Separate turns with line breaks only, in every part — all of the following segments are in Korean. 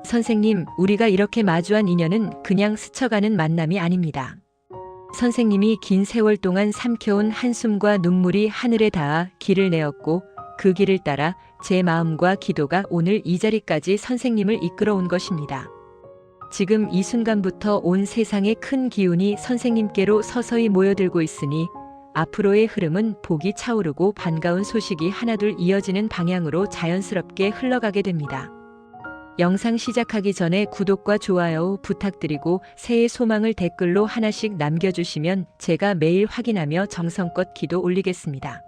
선생님, 우리가 이렇게 마주한 인연은 그냥 스쳐가는 만남이 아닙니다. 선생님이 긴 세월 동안 삼켜온 한숨과 눈물이 하늘에 닿아 길을 내었고 그 길을 따라 제 마음과 기도가 오늘 이 자리까지 선생님을 이끌어온 것입니다. 지금 이 순간부터 온 세상의 큰 기운이 선생님께로 서서히 모여들고 있으니 앞으로의 흐름은 복이 차오르고 반가운 소식이 하나둘 이어지는 방향으로 자연스럽게 흘러가게 됩니다. 영상 시작하기 전에 구독과 좋아요 부탁드리고 새해 소망을 댓글로 하나씩 남겨주시면 제가 매일 확인하며 정성껏 기도 올리겠습니다.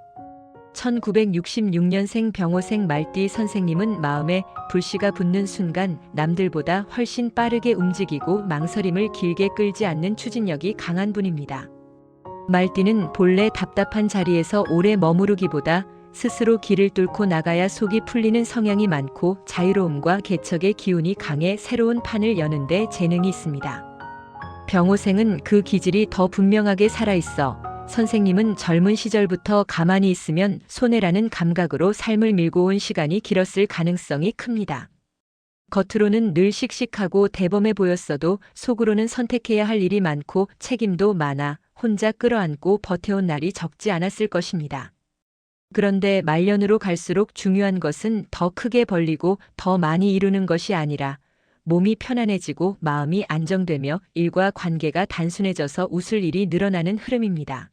1966년생 병호생 말띠 선생님은 마음에 불씨가 붙는 순간 남들보다 훨씬 빠르게 움직이고 망설임을 길게 끌지 않는 추진력이 강한 분입니다. 말띠는 본래 답답한 자리에서 오래 머무르기보다 스스로 길을 뚫고 나가야 속이 풀리는 성향이 많고 자유로움과 개척의 기운이 강해 새로운 판을 여는데 재능이 있습니다. 병호생은 그 기질이 더 분명하게 살아있어 선생님은 젊은 시절부터 가만히 있으면 손해라는 감각으로 삶을 밀고 온 시간이 길었을 가능성이 큽니다. 겉으로는 늘 씩씩하고 대범해 보였어도 속으로는 선택해야 할 일이 많고 책임도 많아 혼자 끌어안고 버텨온 날이 적지 않았을 것입니다. 그런데 말년으로 갈수록 중요한 것은 더 크게 벌리고 더 많이 이루는 것이 아니라 몸이 편안해지고 마음이 안정되며 일과 관계가 단순해져서 웃을 일이 늘어나는 흐름입니다.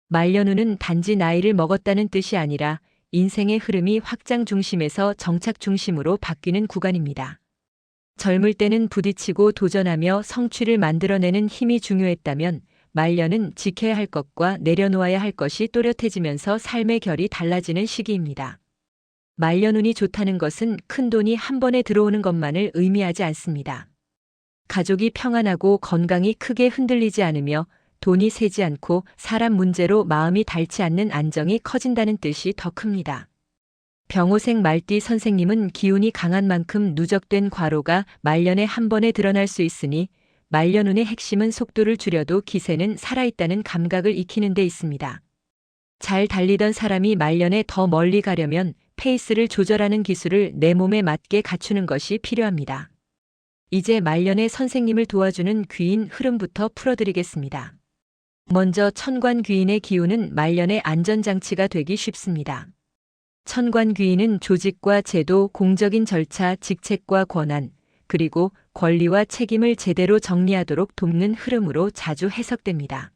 말년후는 단지 나이를 먹었다는 뜻이 아니라 인생의 흐름이 확장 중심에서 정착 중심으로 바뀌는 구간입니다. 젊을 때는 부딪히고 도전하며 성취를 만들어내는 힘이 중요했다면 말년은 지켜야 할 것과 내려놓아야 할 것이 또렷해지면서 삶의 결이 달라지는 시기입니다. 말년운이 좋다는 것은 큰 돈이 한 번에 들어오는 것만을 의미하지 않습니다. 가족이 평안하고 건강이 크게 흔들리지 않으며 돈이 새지 않고 사람 문제로 마음이 닳지 않는 안정이 커진다는 뜻이 더 큽니다. 병호생 말띠 선생님은 기운이 강한 만큼 누적된 과로가 말년에 한 번에 드러날 수 있으니 말년운의 핵심은 속도를 줄여도 기세는 살아있다는 감각을 익히는 데 있습니다. 잘 달리던 사람이 말년에 더 멀리 가려면 페이스를 조절하는 기술을 내 몸에 맞게 갖추는 것이 필요합니다. 이제 말년에 선생님을 도와주는 귀인 흐름부터 풀어드리겠습니다. 먼저 천관귀인의 기운은 말년의 안전장치가 되기 쉽습니다. 천관귀인은 조직과 제도, 공적인 절차, 직책과 권한, 그리고 권리와 책임을 제대로 정리하도록 돕는 흐름으로 자주 해석됩니다.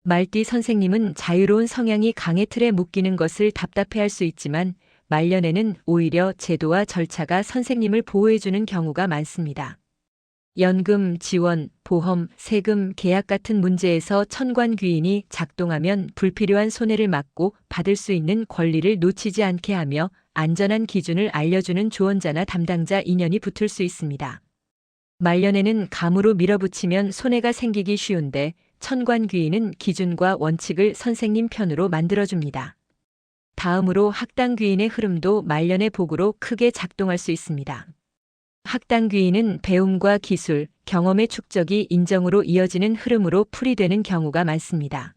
말띠 선생님은 자유로운 성향이 강의 틀에 묶이는 것을 답답해할 수 있지만 말년에는 오히려 제도와 절차가 선생님을 보호해주는 경우가 많습니다. 연금, 지원, 보험, 세금, 계약 같은 문제에서 천관귀인이 작동하면 불필요한 손해를 막고 받을 수 있는 권리를 놓치지 않게 하며 안전한 기준을 알려주는 조언자나 담당자 인연이 붙을 수 있습니다. 말년에는 감으로 밀어붙이면 손해가 생기기 쉬운데 천관귀인은 기준과 원칙을 선생님 편으로 만들어줍니다. 다음으로 학당귀인의 흐름도 말년의 복으로 크게 작동할 수 있습니다. 학당귀인은 배움과 기술, 경험의 축적이 인정으로 이어지는 흐름으로 풀이되는 경우가 많습니다.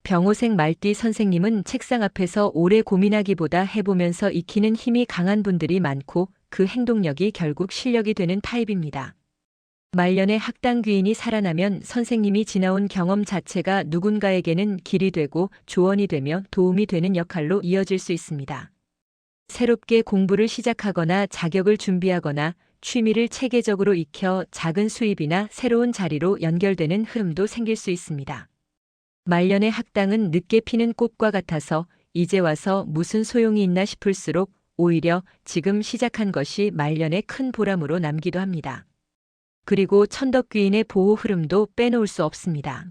병호생 말띠 선생님은 책상 앞에서 오래 고민하기보다 해보면서 익히는 힘이 강한 분들이 많고 그 행동력이 결국 실력이 되는 타입입니다. 말년에 학당귀인이 살아나면 선생님이 지나온 경험 자체가 누군가에게는 길이 되고 조언이 되며 도움이 되는 역할로 이어질 수 있습니다. 새롭게 공부를 시작하거나 자격을 준비하거나 취미를 체계적으로 익혀 작은 수입이나 새로운 자리로 연결되는 흐름도 생길 수 있습니다. 말년의 학당은 늦게 피는 꽃과 같아서 이제 와서 무슨 소용이 있나 싶을수록 오히려 지금 시작한 것이 말년의 큰 보람으로 남기도 합니다. 그리고 천덕귀인의 보호 흐름도 빼놓을 수 없습니다.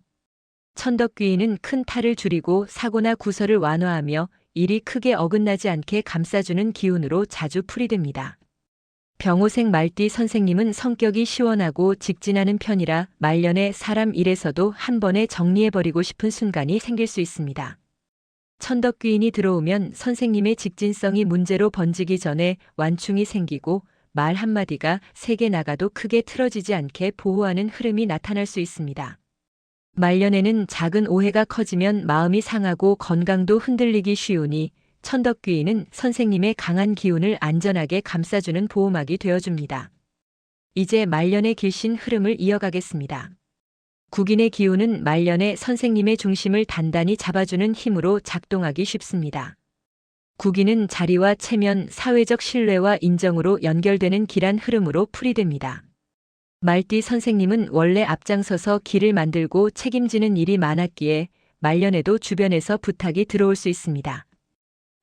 천덕귀인은 큰 탈을 줄이고 사고나 구설을 완화하며 일이 크게 어긋나지 않게 감싸주는 기운으로 자주 풀이됩니다. 병호생 말띠 선생님은 성격이 시원하고 직진하는 편이라 말년에 사람 일에서도 한 번에 정리해버리고 싶은 순간이 생길 수 있습니다. 천덕귀인이 들어오면 선생님의 직진성이 문제로 번지기 전에 완충이 생기고 말 한마디가 세게 나가도 크게 틀어지지 않게 보호하는 흐름이 나타날 수 있습니다. 말년에는 작은 오해가 커지면 마음이 상하고 건강도 흔들리기 쉬우니 천덕귀인은 선생님의 강한 기운을 안전하게 감싸주는 보호막이 되어줍니다. 이제 말년의 길신 흐름을 이어가겠습니다. 국인의 기운은 말년의 선생님의 중심을 단단히 잡아주는 힘으로 작동하기 쉽습니다. 국인은 자리와 체면, 사회적 신뢰와 인정으로 연결되는 길한 흐름으로 풀이됩니다. 말띠 선생님은 원래 앞장서서 길을 만들고 책임지는 일이 많았기에 말년에도 주변에서 부탁이 들어올 수 있습니다.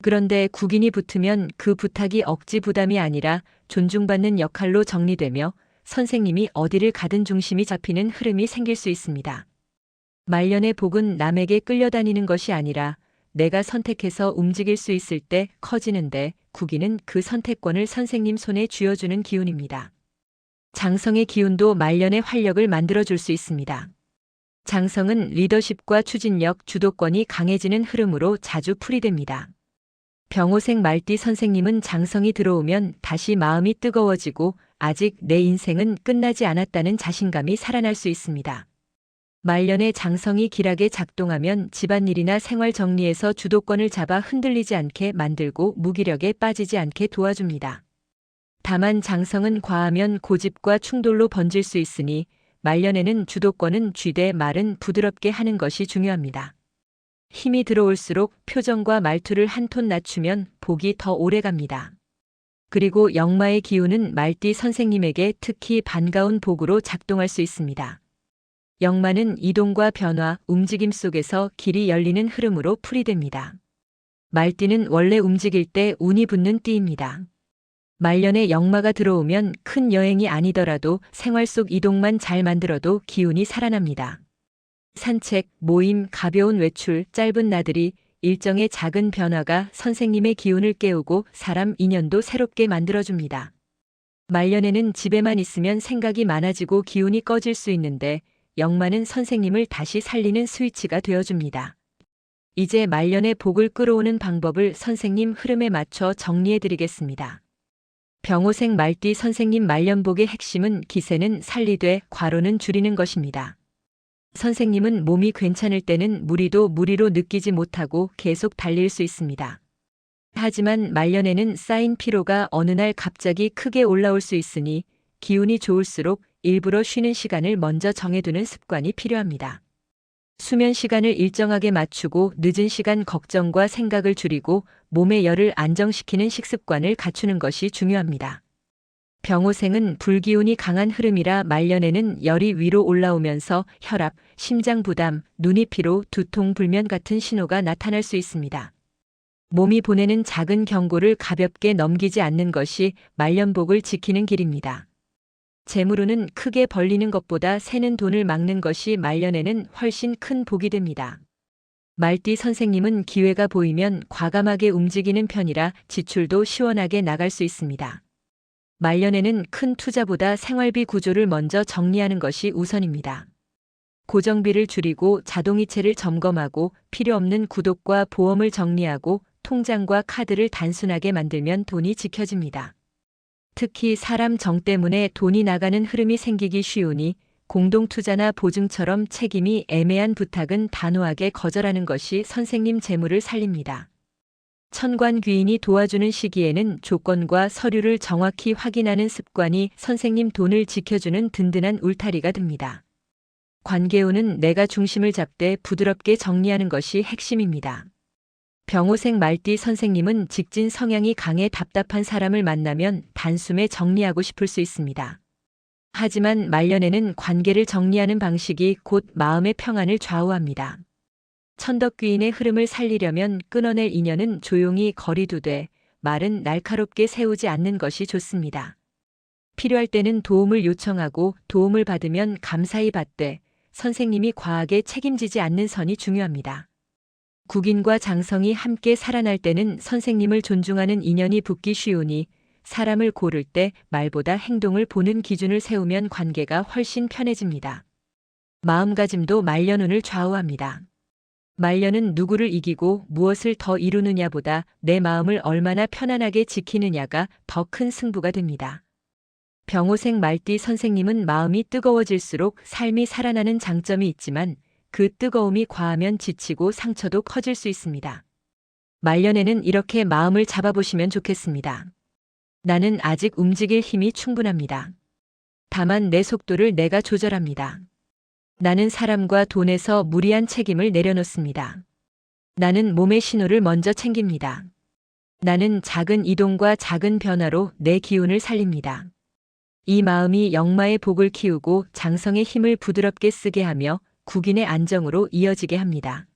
그런데 국인이 붙으면 그 부탁이 억지 부담이 아니라 존중받는 역할로 정리되며 선생님이 어디를 가든 중심이 잡히는 흐름이 생길 수 있습니다. 말년의 복은 남에게 끌려다니는 것이 아니라 내가 선택해서 움직일 수 있을 때 커지는데 국인은 그 선택권을 선생님 손에 쥐어주는 기운입니다. 장성의 기운도 말년의 활력을 만들어줄 수 있습니다. 장성은 리더십과 추진력, 주도권이 강해지는 흐름으로 자주 풀이됩니다. 병호생 말띠 선생님은 장성이 들어오면 다시 마음이 뜨거워지고 아직 내 인생은 끝나지 않았다는 자신감이 살아날 수 있습니다. 말년의 장성이 길하게 작동하면 집안일이나 생활 정리에서 주도권을 잡아 흔들리지 않게 만들고 무기력에 빠지지 않게 도와줍니다. 다만 장성은 과하면 고집과 충돌로 번질 수 있으니 말년에는 주도권은 쥐되 말은 부드럽게 하는 것이 중요합니다. 힘이 들어올수록 표정과 말투를 한 톤 낮추면 복이 더 오래갑니다. 그리고 역마의 기운은 말띠 선생님에게 특히 반가운 복으로 작동할 수 있습니다. 역마는 이동과 변화, 움직임 속에서 길이 열리는 흐름으로 풀이됩니다. 말띠는 원래 움직일 때 운이 붙는 띠입니다. 말년에 역마가 들어오면 큰 여행이 아니더라도 생활 속 이동만 잘 만들어도 기운이 살아납니다. 산책, 모임, 가벼운 외출, 짧은 나들이, 일정의 작은 변화가 선생님의 기운을 깨우고 사람 인연도 새롭게 만들어줍니다. 말년에는 집에만 있으면 생각이 많아지고 기운이 꺼질 수 있는데 역마는 선생님을 다시 살리는 스위치가 되어줍니다. 이제 말년의 복을 끌어오는 방법을 선생님 흐름에 맞춰 정리해드리겠습니다. 병호생 말띠 선생님 말년복의 핵심은 기세는 살리되 과로는 줄이는 것입니다. 선생님은 몸이 괜찮을 때는 무리도 무리로 느끼지 못하고 계속 달릴 수 있습니다. 하지만 말년에는 쌓인 피로가 어느 날 갑자기 크게 올라올 수 있으니 기운이 좋을수록 일부러 쉬는 시간을 먼저 정해두는 습관이 필요합니다. 수면 시간을 일정하게 맞추고 늦은 시간 걱정과 생각을 줄이고 몸의 열을 안정시키는 식습관을 갖추는 것이 중요합니다. 병호생은 불기운이 강한 흐름이라 말년에는 열이 위로 올라오면서 혈압, 심장 부담, 눈이 피로, 두통, 불면 같은 신호가 나타날 수 있습니다. 몸이 보내는 작은 경고를 가볍게 넘기지 않는 것이 말년복을 지키는 길입니다. 재물운은 크게 벌리는 것보다 새는 돈을 막는 것이 말년에는 훨씬 큰 복이 됩니다. 말띠 선생님은 기회가 보이면 과감하게 움직이는 편이라 지출도 시원하게 나갈 수 있습니다. 말년에는 큰 투자보다 생활비 구조를 먼저 정리하는 것이 우선입니다. 고정비를 줄이고 자동이체를 점검하고 필요 없는 구독과 보험을 정리하고 통장과 카드를 단순하게 만들면 돈이 지켜집니다. 특히 사람 정 때문에 돈이 나가는 흐름이 생기기 쉬우니 공동투자나 보증처럼 책임이 애매한 부탁은 단호하게 거절하는 것이 선생님 재물을 살립니다. 천관귀인이 도와주는 시기에는 조건과 서류를 정확히 확인하는 습관이 선생님 돈을 지켜주는 든든한 울타리가 됩니다. 관계운은 내가 중심을 잡되 부드럽게 정리하는 것이 핵심입니다. 병호생 말띠 선생님은 직진 성향이 강해 답답한 사람을 만나면 단숨에 정리하고 싶을 수 있습니다. 하지만 말년에는 관계를 정리하는 방식이 곧 마음의 평안을 좌우합니다. 천덕귀인의 흐름을 살리려면 끊어낼 인연은 조용히 거리두되 말은 날카롭게 세우지 않는 것이 좋습니다. 필요할 때는 도움을 요청하고 도움을 받으면 감사히 받되 선생님이 과하게 책임지지 않는 선이 중요합니다. 국인과 장성이 함께 살아날 때는 선생님을 존중하는 인연이 붙기 쉬우니 사람을 고를 때 말보다 행동을 보는 기준을 세우면 관계가 훨씬 편해집니다. 마음가짐도 말년운을 좌우합니다. 말년은 누구를 이기고 무엇을 더 이루느냐보다 내 마음을 얼마나 편안하게 지키느냐가 더 큰 승부가 됩니다. 병호생 말띠 선생님은 마음이 뜨거워질수록 삶이 살아나는 장점이 있지만 그 뜨거움이 과하면 지치고 상처도 커질 수 있습니다. 말년에는 이렇게 마음을 잡아보시면 좋겠습니다. 나는 아직 움직일 힘이 충분합니다. 다만 내 속도를 내가 조절합니다. 나는 사람과 돈에서 무리한 책임을 내려놓습니다. 나는 몸의 신호를 먼저 챙깁니다. 나는 작은 이동과 작은 변화로 내 기운을 살립니다. 이 마음이 역마의 복을 키우고 장성의 힘을 부드럽게 쓰게 하며 국인의 안정으로 이어지게 합니다.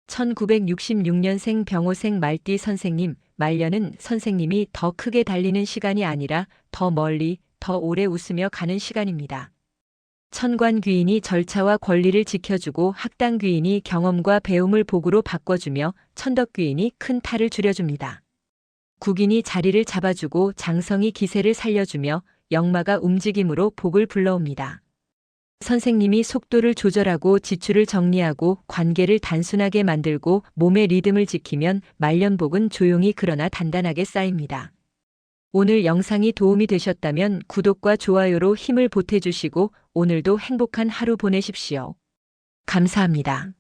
1966년생 병호생 말띠 선생님, 말년은 선생님이 더 크게 달리는 시간이 아니라 더 멀리, 더 오래 웃으며 가는 시간입니다. 천관귀인이 절차와 권리를 지켜주고 학당귀인이 경험과 배움을 복으로 바꿔주며 천덕귀인이 큰 탈을 줄여줍니다. 국인이 자리를 잡아주고 장성이 기세를 살려주며 역마가 움직임으로 복을 불러옵니다. 선생님이 속도를 조절하고 지출을 정리하고 관계를 단순하게 만들고 몸의 리듬을 지키면 말년복은 조용히 그러나 단단하게 쌓입니다. 오늘 영상이 도움이 되셨다면 구독과 좋아요로 힘을 보태주시고 오늘도 행복한 하루 보내십시오. 감사합니다.